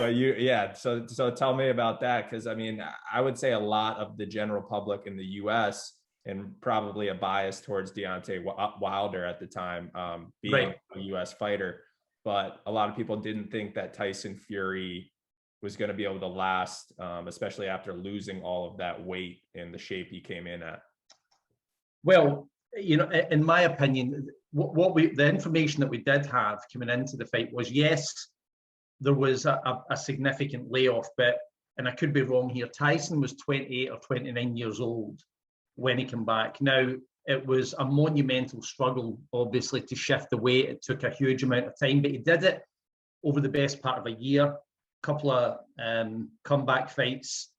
But yeah. So tell me about that, because I mean, I would say a lot of the general public in the U.S. and probably a bias towards Deontay Wilder at the time, being Right. a U.S. fighter, but a lot of people didn't think that Tyson Fury was going to be able to last, especially after losing all of that weight in the shape he came in at. Well, you know, in my opinion, the information that we did have coming into the fight was, yes, there was a significant layoff, but, and I could be wrong here, Tyson was 28 or 29 years old when he came back. Now, it was a monumental struggle, obviously, to shift the weight. It took a huge amount of time, but he did it over the best part of a year. A couple of comeback fights.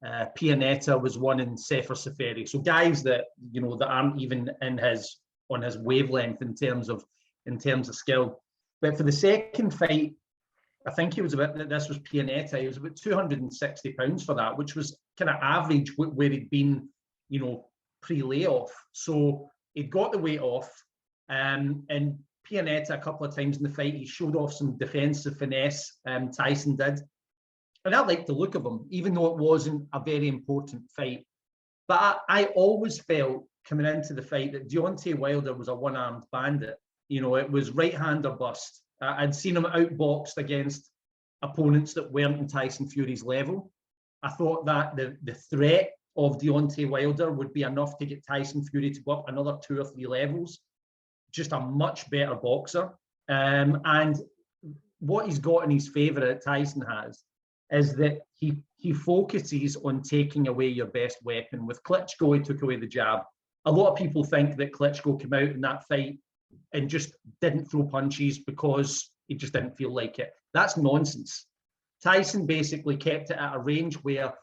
Pianeta was one in Sefer Seferi. So guys that, you know, that aren't even on his wavelength in terms of skill. But for the second fight, I think he was about, this was Pianeta, he was about 260 pounds for that, which was kind of average where he'd been, you know, pre-layoff. So he'd got the weight off, and Pianeta a couple of times in the fight, he showed off some defensive finesse, Tyson did. And I liked the look of him, even though it wasn't a very important fight. But I always felt coming into the fight that Deontay Wilder was a one-armed bandit. You know, it was right hand or bust. I'd seen him outboxed against opponents that weren't in Tyson Fury's level. I thought that the threat of Deontay Wilder would be enough to get Tyson Fury to go up another 2 or 3 levels. Just a much better boxer. And what he's got in his favour that Tyson has is that he focuses on taking away your best weapon. With Klitschko, he took away the jab. A lot of people think that Klitschko came out in that fight and just didn't throw punches because he just didn't feel like it. That's nonsense. Tyson basically kept it at a range where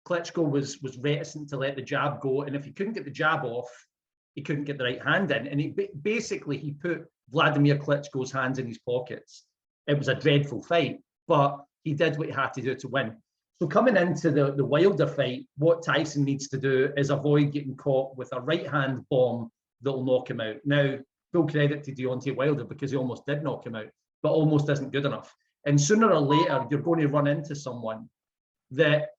Klitschko was reticent to let the jab go, and if he couldn't get the jab off, he couldn't get the right hand in, and he put Vladimir Klitschko's hands in his pockets. It was a dreadful fight, but he did what he had to do to win. So coming into the Wilder fight, what Tyson needs to do is avoid getting caught with a right hand bomb that will knock him out. Now, full credit to Deontay Wilder because he almost did knock him out, but almost isn't good enough. And sooner or later, you're going to run into someone that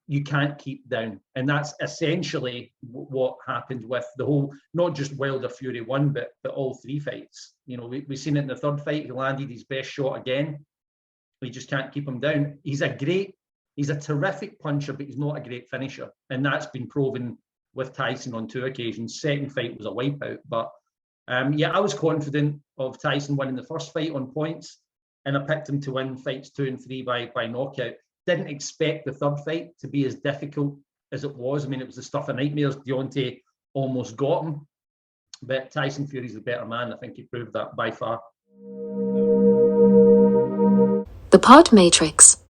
you can't keep down. And that's essentially what happened with the whole, not just Wilder Fury 1, but all 3 fights. You know, we've seen it in the third fight. He landed his best shot again. We just can't keep him down. He's a terrific puncher, but he's not a great finisher. And that's been proven with Tyson on 2 occasions. Second fight was a wipeout. But yeah, I was confident of Tyson winning the first fight on points, and I picked him to win fights 2 and 3 by knockout. Didn't expect the third fight to be as difficult as it was. I mean, it was the stuff of nightmares. Deontay almost got him, but Tyson Fury's the better man. I think he proved that by far. The Pod Matrix.